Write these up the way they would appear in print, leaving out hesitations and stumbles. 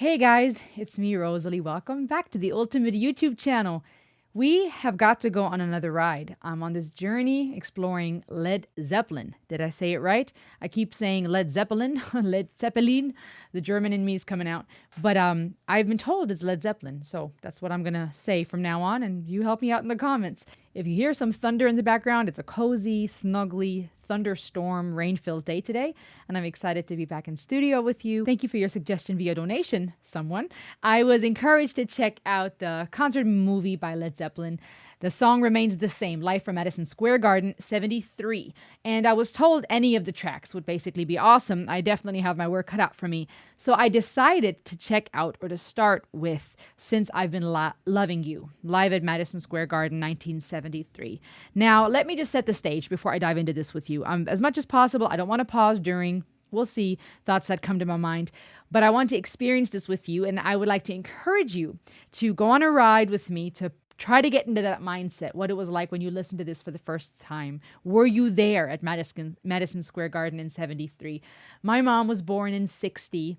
Hey guys, it's me, Rosalie. Welcome back to the Ultimate YouTube channel. We have got to go on another ride. I'm on this journey exploring Led Zeppelin. Did I say it right? I keep saying Led Zeppelin, Led Zeppelin. The German in me is coming out. But I've been told it's Led Zeppelin, so that's what I'm going to say from now on, and you help me out in the comments. If you hear some thunder in the background, it's a cozy, snuggly, thunderstorm, rain-filled day today, and I'm excited to be back in studio with you. Thank you for your suggestion via donation, someone. I was encouraged to check out the concert movie by Led Zeppelin. The song remains the same, Live from Madison Square Garden, 73. And I was told any of the tracks would basically be awesome. I definitely have my work cut out for me. So I decided to check out, or to start with, Since I've Been Loving You, live at Madison Square Garden, 1973. Now, let me just set the stage before I dive into this with you. As much as possible, I don't want to pause during, we'll see, thoughts that come to my mind. But I want to experience this with you, and I would like to encourage you to go on a ride with me to try to get into that mindset, what it was like when you listened to this for the first time. Were you there at Madison Square Garden in 73? My mom was born in 60.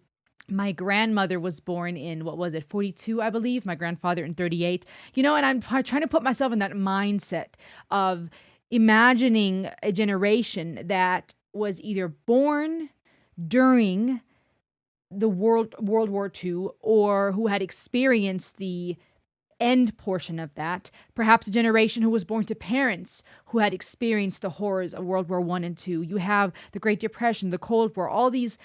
My grandmother was born in, 42, I believe. My grandfather in 38. And I'm trying to put myself in that mindset of imagining a generation that was either born during the World War II or who had experienced the end portion of that, perhaps a generation who was born to parents who had experienced the horrors of World War I and II. You have the Great Depression, the Cold War, all these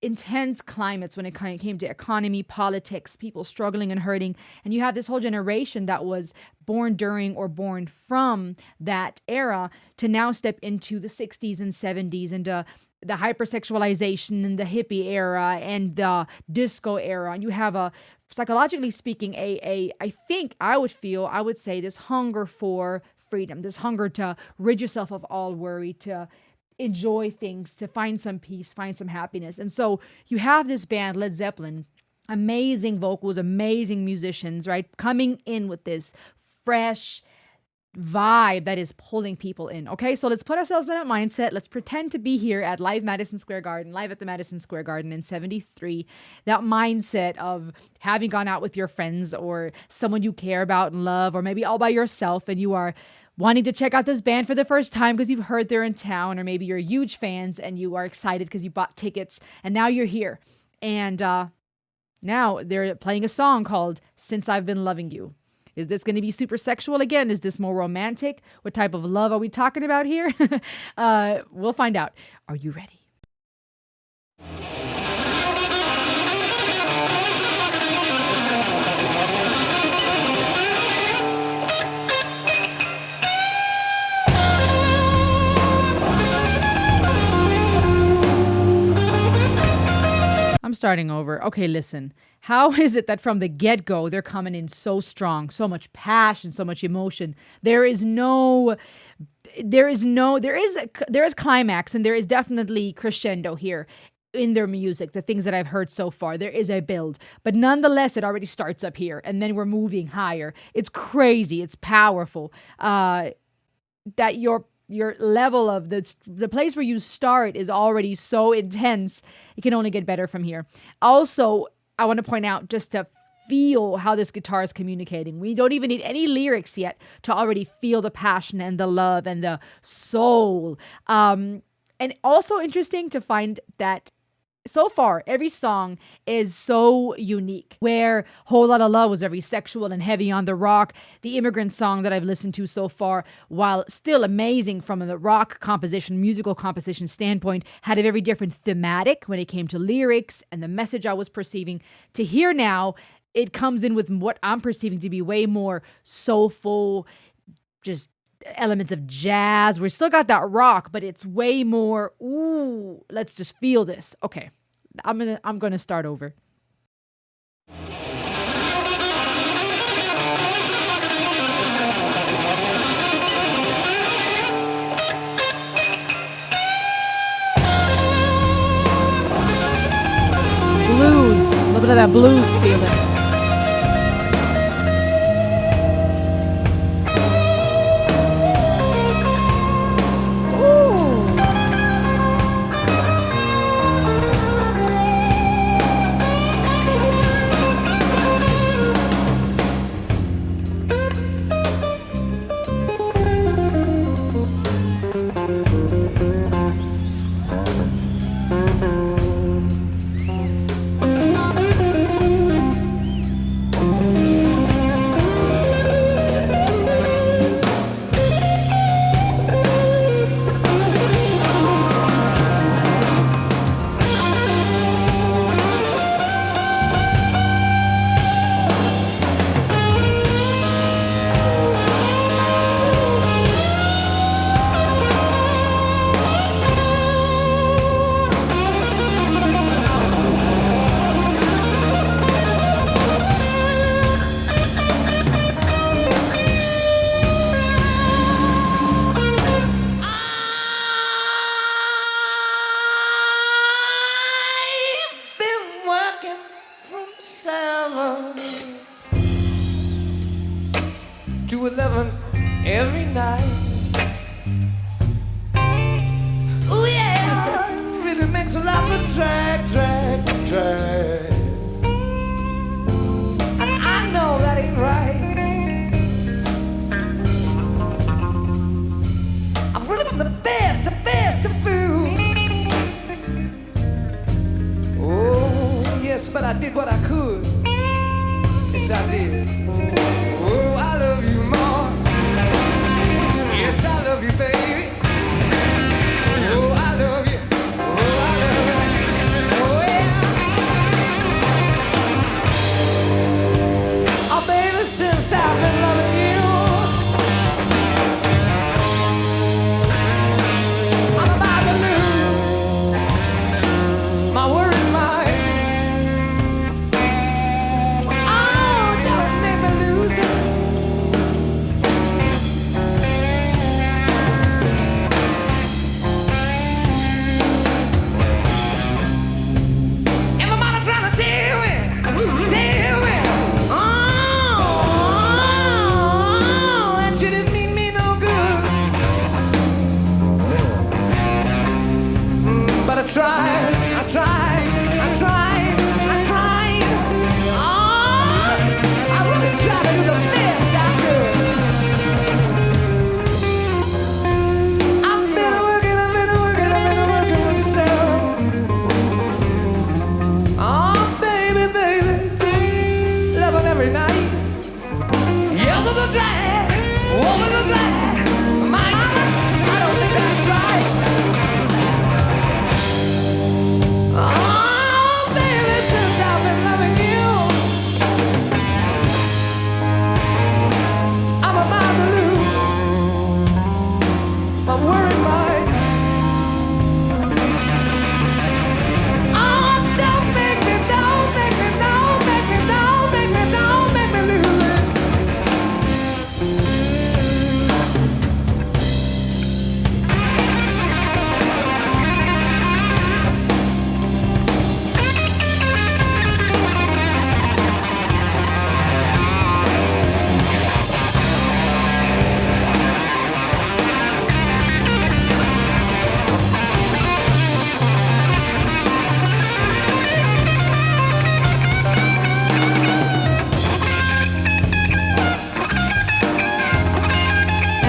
intense climates when it came to economy, politics, people struggling and hurting. And you have this whole generation that was born during or born from that era to now step into the 60s and 70s and the hypersexualization and the hippie era and the disco era. And you have psychologically speaking, I would say this hunger for freedom, this hunger to rid yourself of all worry, to enjoy things, to find some peace, find some happiness. And so you have this band, Led Zeppelin, amazing vocals, amazing musicians, right? Coming in with this fresh vibe that is pulling people in. Okay, so let's put ourselves in that mindset. Let's pretend to be here at live at the Madison Square Garden in 73. That mindset of having gone out with your friends or someone you care about and love, or maybe all by yourself, and you are wanting to check out this band for the first time because you've heard they're in town, or maybe you're huge fans and you are excited because you bought tickets and now you're here. And now they're playing a song called Since I've Been Loving You. Is this going to be super sexual again? Is this more romantic? What type of love are we talking about here? We'll find out. Are you ready? I'm starting over. Okay, listen. How is it that from the get-go, they're coming in so strong, so much passion, so much emotion? There is climax, and there is definitely crescendo here in their music, the things that I've heard so far. There is a build, but nonetheless, it already starts up here, and then we're moving higher. It's crazy. It's powerful. That your level of the place where you start is already so intense. It can only get better from here. Also, I want to point out, just to feel how this guitar is communicating. We don't even need any lyrics yet to already feel the passion and the love and the soul. And also interesting to find that so far, every song is so unique. Where Whole Lotta Love was very sexual and heavy on the rock. The Immigrant song that I've listened to so far, while still amazing from the rock composition, musical composition standpoint, had a very different thematic when it came to lyrics and the message I was perceiving. To hear now, it comes in with what I'm perceiving to be way more soulful, just elements of jazz. We still got that rock, but it's way more, ooh, let's just feel this. Okay, I'm gonna start over. Blues, a little bit of that blues feeling. 7 to 11 every night. Oh yeah, really makes a lot of drag. And I know that ain't right. I've really been the best of food. Oh yes, but I did what I could. Yes, I did. Oh, I love you more. Yes, I love you, baby. Oh, I love you. Oh, I love you. Oh, yeah. Oh, baby, since I've been loving you, I'm about to lose my worried mind. I tried. Oh, I really tried to do the best I could. I've been working so. Oh, baby, loving every night. Yes, to the drag, over the drag. My mama, I don't think that's right. Oh, baby, since I've been loving you, I'm about to lose my worried mind. Oh, don't make me lose it.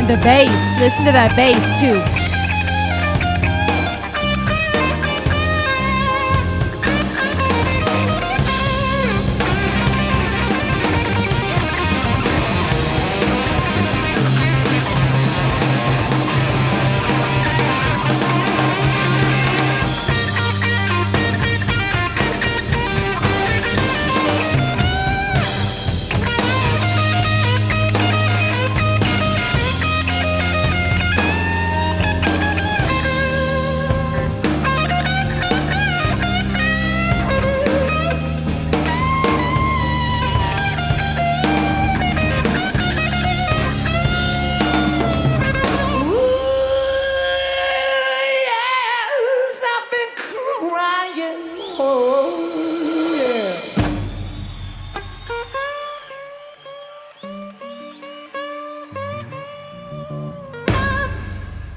The bass. Listen to that bass too.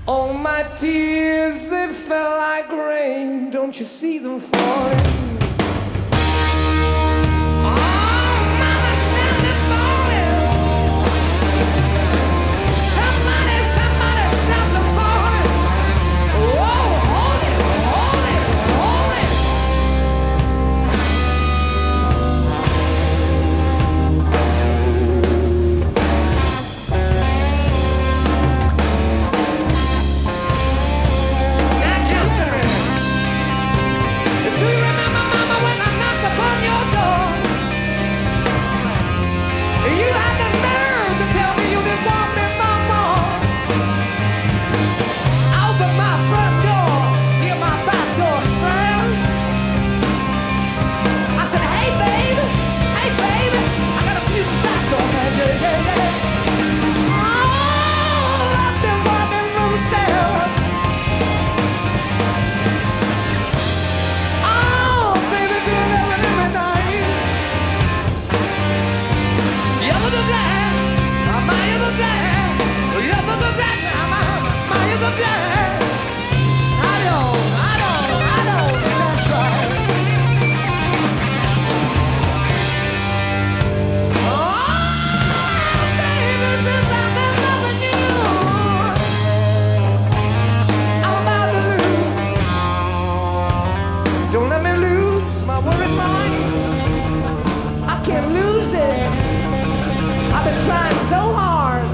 Oh, my tears, they fell like rain. Don't you see them falling? Do you remember I've been trying so hard.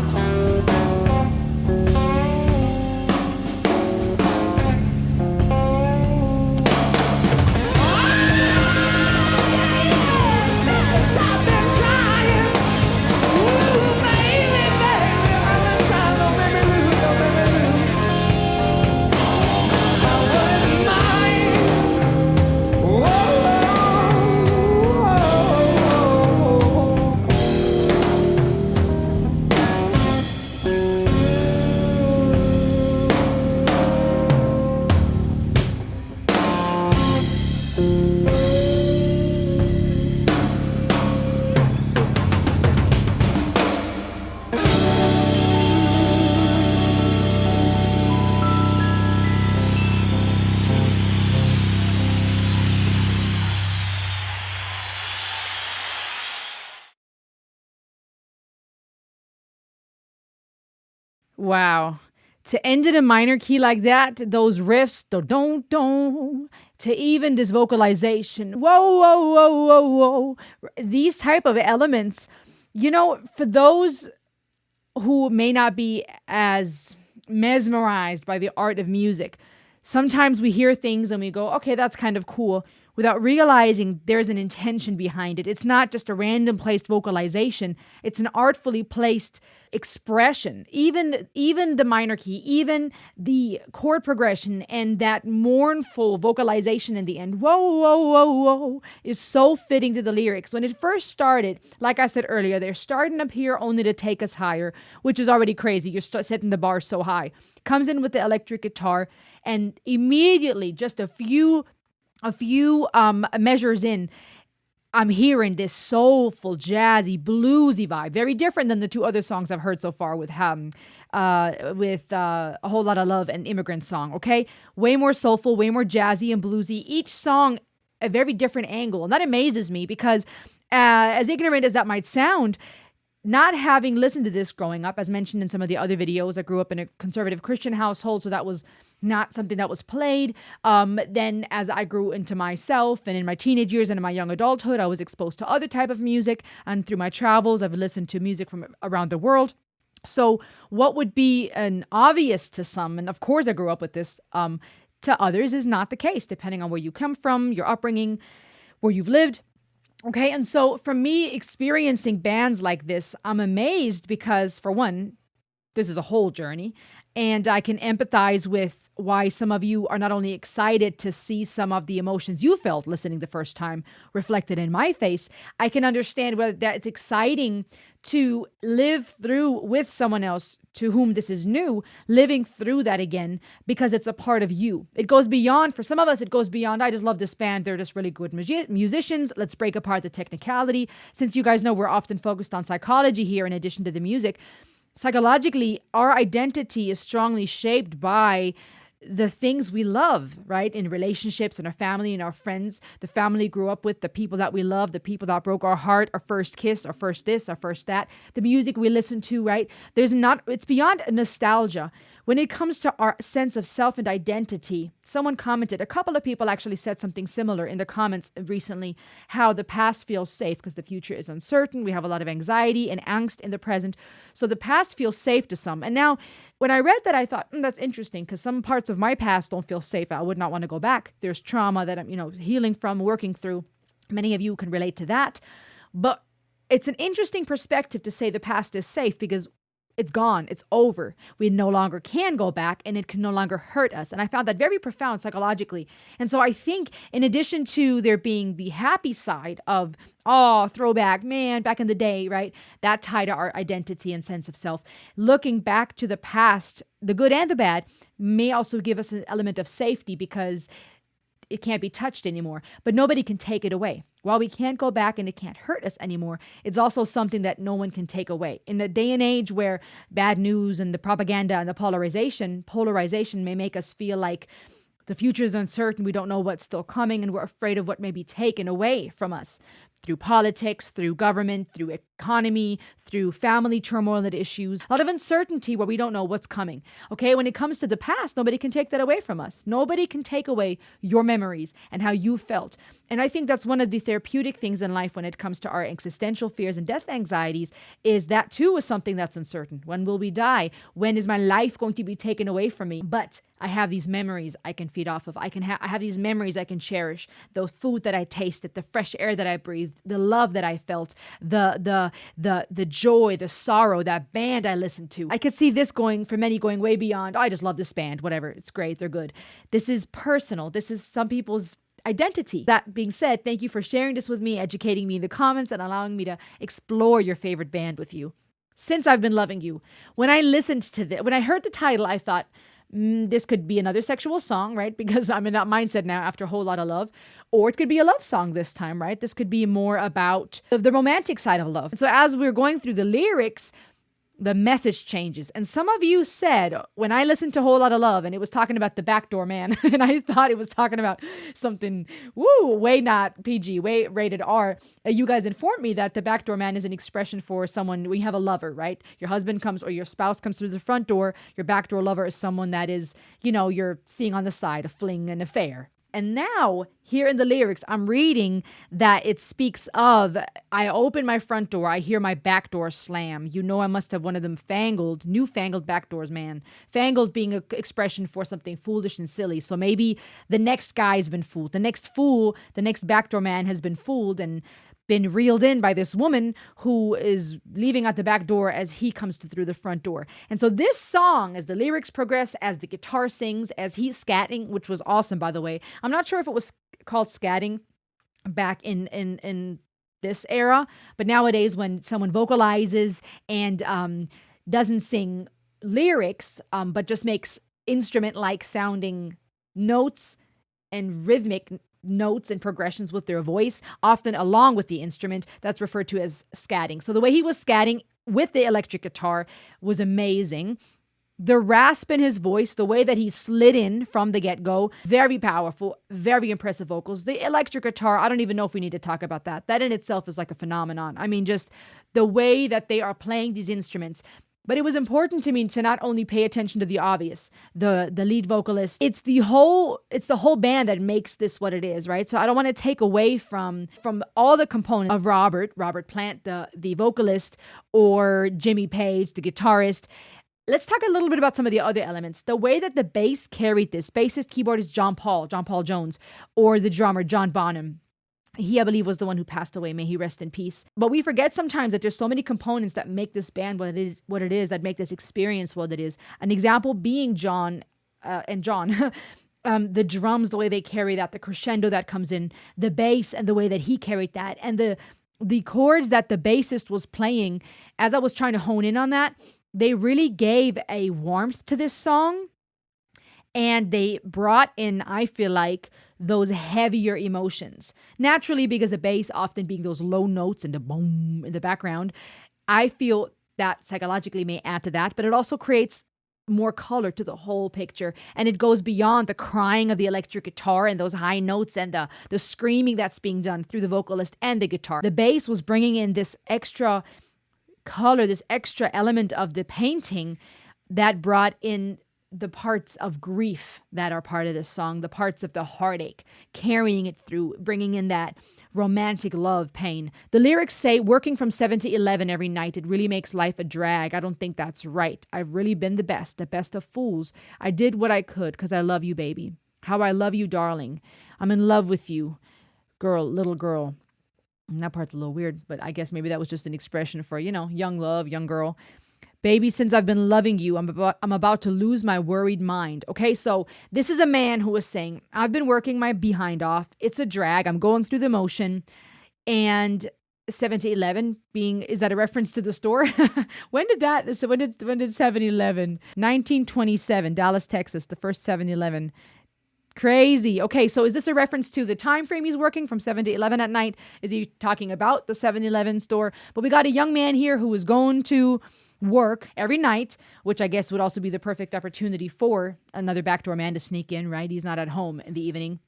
I've been trying. Ooh, baby, baby, I've been trying. Don't make me lose, don't make me lose. I wouldn't mind. Whoa. Wow. To end in a minor key like that, those riffs, don't, to even this vocalization, whoa, whoa, whoa, whoa, whoa. These type of elements, for those who may not be as mesmerized by the art of music, sometimes we hear things and we go, okay, that's kind of cool, without realizing there's an intention behind it. It's not just a random placed vocalization, it's an artfully placed expression. Even the minor key, even the chord progression and that mournful vocalization in the end, whoa, whoa, whoa, whoa, is so fitting to the lyrics. When it first started, like I said earlier, they're starting up here only to take us higher, which is already crazy. You're setting the bar so high. Comes in with the electric guitar, and immediately, just a few measures in, I'm hearing this soulful, jazzy, bluesy vibe, very different than the two other songs I've heard so far with A Whole Lot of Love and Immigrant Song. Okay, way more soulful, way more jazzy and bluesy. Each song a very different angle, and that amazes me because, as ignorant as that might sound, not having listened to this growing up, as mentioned in some of the other videos, I grew up in a conservative Christian household, so that was not something that was played. Then as I grew into myself and in my teenage years and in my young adulthood, I was exposed to other type of music. And through my travels, I've listened to music from around the world. So what would be an obvious to some, and of course I grew up with this, to others is not the case, depending on where you come from, your upbringing, where you've lived. Okay, and so for me, experiencing bands like this, I'm amazed because, for one, this is a whole journey, and I can empathize with why some of you are not only excited to see some of the emotions you felt listening the first time reflected in my face. I can understand whether that it's exciting to live through with someone else to whom this is new, living through that again, because it's a part of you. It goes beyond, for some of us, it goes beyond, I just love this band, they're just really good musicians, let's break apart the technicality. Since you guys know we're often focused on psychology here in addition to the music, psychologically, our identity is strongly shaped by the things we love, right? In relationships, in our family, in our friends, the family we grew up with, the people that we love, the people that broke our heart, our first kiss, our first this, our first that, the music we listen to, right? It's beyond nostalgia. When it comes to our sense of self and identity, someone commented, a couple of people actually said something similar in the comments recently, how the past feels safe because the future is uncertain. We have a lot of anxiety and angst in the present. So the past feels safe to some. And now when I read that, I thought, that's interesting because some parts of my past don't feel safe. I would not want to go back. There's trauma that I'm, healing from, working through. Many of you can relate to that. But it's an interesting perspective to say the past is safe because it's gone. It's over. We no longer can go back and it can no longer hurt us. And I found that very profound psychologically. And so I think in addition to there being the happy side of, throwback, man, back in the day, right? That tie to our identity and sense of self. Looking back to the past, the good and the bad, may also give us an element of safety because it can't be touched anymore, but nobody can take it away. While we can't go back and it can't hurt us anymore, it's also something that no one can take away. In the day and age where bad news and the propaganda and the polarization may make us feel like the future is uncertain, we don't know what's still coming, and we're afraid of what may be taken away from us through politics, through government, through economy, through family turmoil and issues, a lot of uncertainty where we don't know what's coming. Okay, when it comes to the past, nobody can take that away from us. Nobody can take away your memories and how you felt. And I think that's one of the therapeutic things in life when it comes to our existential fears and death anxieties, is that too is something that's uncertain. When will we die? When is my life going to be taken away from me? But I have these memories I can feed off of. I have these memories I can cherish. The food that I tasted, the fresh air that I breathed, the love that I felt, the joy, the sorrow, that band I listened to. I could see this going for many going way beyond, oh, I just love this band, whatever. It's great. They're good. This is personal. This is some people's identity. That being said, thank you for sharing this with me, educating me in the comments, and allowing me to explore your favorite band with you. Since I've been loving you, when I listened to this, when I heard the title, I thought, this could be another sexual song, right? Because I'm in that mindset now after a whole lot of love. Or it could be a love song this time, right? This could be more about the romantic side of love. So as we're going through the lyrics, the message changes. And some of you said, when I listened to Whole Lotta Love and it was talking about the backdoor man, and I thought it was talking about something, way not PG, way rated R, you guys informed me that the backdoor man is an expression for someone, when you have a lover, right? Your husband comes or your spouse comes through the front door, your backdoor lover is someone that is, you're seeing on the side, a fling, an affair. And now, here in the lyrics, I'm reading that it speaks of, I open my front door, I hear my back door slam. I must have one of them newfangled back doors, man. Fangled being an expression for something foolish and silly. So maybe the next guy's been fooled. The next backdoor man has been fooled and been reeled in by this woman who is leaving out the back door as he comes through the front door. And so this song, as the lyrics progress, as the guitar sings, as he's scatting, which was awesome, by the way. I'm not sure if it was called scatting back in this era, but nowadays when someone vocalizes and doesn't sing lyrics, but just makes instrument-like sounding notes and rhythmic notes and progressions with their voice, often along with the instrument, that's referred to as scatting. So the way he was scatting with the electric guitar was amazing. The rasp in his voice, the way that he slid in from the get-go, very powerful, very impressive vocals. The electric guitar, I don't even know if we need to talk about that. That in itself is like a phenomenon. I mean, just the way that they are playing these instruments. But it was important to me to not only pay attention to the obvious, the lead vocalist. It's the whole band that makes this what it is, right? So I don't want to take away from all the components of Robert Plant, the vocalist, or Jimmy Page, the guitarist. Let's talk a little bit about some of the other elements. The way that the bass carried this. Bassist, keyboardist John Paul Jones, or the drummer John Bonham. He, I believe, was the one who passed away. May he rest in peace. But we forget sometimes that there's so many components that make this band what it is, that make this experience what it is. An example being John, the drums, the way they carry that, the crescendo that comes in, the bass and the way that he carried that, and the chords that the bassist was playing. As I was trying to hone in on that, they really gave a warmth to this song. And they brought in, I feel like, those heavier emotions. Naturally, because the bass often being those low notes and the boom in the background, I feel that psychologically may add to that, but it also creates more color to the whole picture. And it goes beyond the crying of the electric guitar and those high notes and the screaming that's being done through the vocalist and the guitar. The bass was bringing in this extra color, this extra element of the painting that brought in the parts of grief that are part of this song, the parts of the heartache, carrying it through, bringing in that romantic love pain. The lyrics say, working from 7 to 11 every night, it really makes life a drag. I don't think that's right. I've really been the best of fools. I did what I could because I love you, baby. How I love you, darling. I'm in love with you, little girl. And that part's a little weird, but I guess maybe that was just an expression for, young love, young girl. Baby, since I've been loving you, I'm about to lose my worried mind. Okay, so this is a man who is saying, I've been working my behind off. It's a drag. I'm going through the motion. And 7 to 11 is that a reference to the store? When did 7-Eleven? 1927, Dallas, Texas, the first 7-Eleven. Crazy. Okay, so is this a reference to the time frame he's working from 7 to 11 at night? Is he talking about the 7-Eleven store? But we got a young man here who is going to work every night, which I guess would also be the perfect opportunity for another backdoor man to sneak in, right? He's not at home in the evening.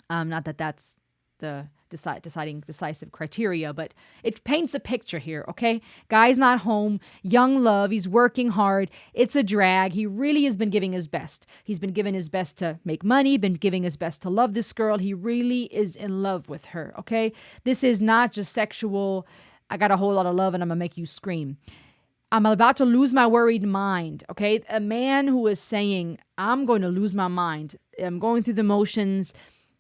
Not that that's the deciding decisive criteria, but it paints a picture here, okay? Guy's not home, young love, he's working hard, it's a drag. He really has been giving his best. He's been giving his best to make money, been giving his best to love this girl. He really is in love with her, okay? This is not just sexual, I got a whole lot of love and I'm gonna make you scream. I'm about to lose my worried mind, okay? A man who is saying, I'm going to lose my mind. I'm going through the motions.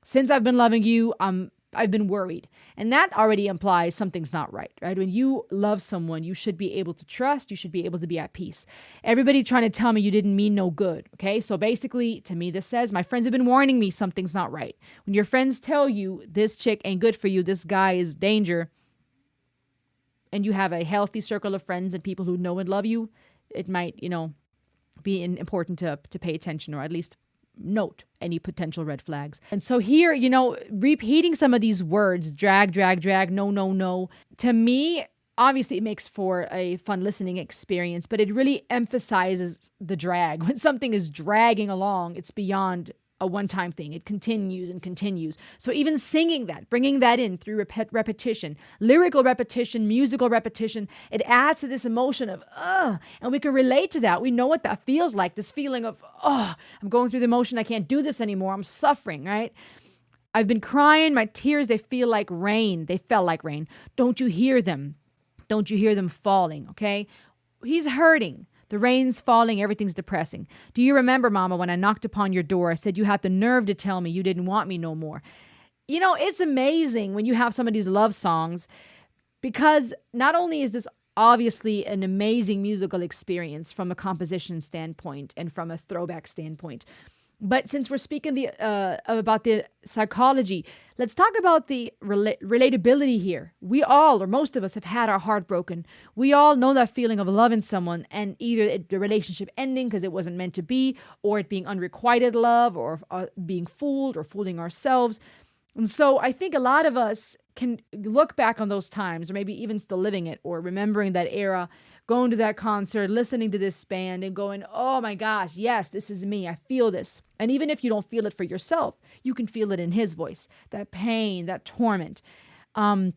Since I've been loving you, I've been worried. And that already implies something's not right? When you love someone, you should be able to trust. You should be able to be at peace. Everybody trying to tell me you didn't mean no good, okay? So basically, to me, this says, my friends have been warning me something's not right. When your friends tell you this chick ain't good for you, this guy is danger, and you have a healthy circle of friends and people who know and love you, it might, be important to pay attention, or at least note any potential red flags. And so here, repeating some of these words, drag, drag, drag, no, no, no, to me, obviously it makes for a fun listening experience, but it really emphasizes the drag. When something is dragging along, it's beyond a one-time thing. It continues and continues. So even singing that, bringing that in through repetition, lyrical repetition, musical repetition, it adds to this emotion of, and we can relate to that. We know what that feels like, this feeling of, I'm going through the motion. I can't do this anymore. I'm suffering, right? I've been crying. My tears, they feel like rain. They felt like rain. Don't you hear them? Don't you hear them falling? Okay. He's hurting. The rain's falling, everything's depressing. Do you remember, Mama, when I knocked upon your door, I said you had the nerve to tell me you didn't want me no more? It's amazing when you have some of these love songs, because not only is this obviously an amazing musical experience from a composition standpoint and from a throwback standpoint, but since we're speaking about the psychology, let's talk about the relatability here. We all, or most of us, have had our heart broken. We all know that feeling of loving someone and either the relationship ending because it wasn't meant to be, or it being unrequited love, or being fooled or fooling ourselves. And so I think a lot of us can look back on those times, or maybe even still living it, or remembering that era, going to that concert, listening to this band and going, oh my gosh, yes, this is me. I feel this. And even if you don't feel it for yourself, you can feel it in his voice, that pain, that torment. Do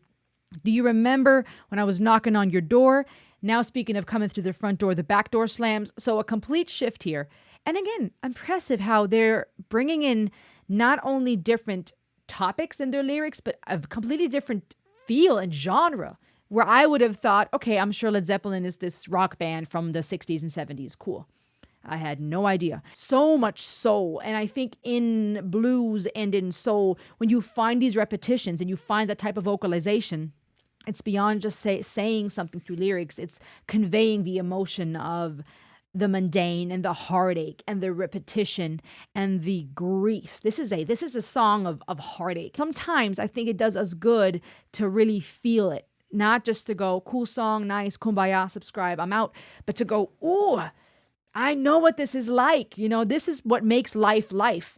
you remember when I was knocking on your door? Now, speaking of coming through the front door, the back door slams. So a complete shift here. And again, impressive how they're bringing in not only different topics in their lyrics, but a completely different feel and genre. Where I would have thought, okay, I'm sure Led Zeppelin is this rock band from the 60s and 70s. Cool. I had no idea. So much soul. And I think in blues and in soul, when you find these repetitions and you find that type of vocalization, it's beyond just saying something through lyrics. It's conveying the emotion of the mundane and the heartache and the repetition and the grief. This is a song of heartache. Sometimes I think it does us good to really feel it. Not just to go, cool song, nice, kumbaya, subscribe, I'm out. But to go, ooh, I know what this is like. This is what makes life life.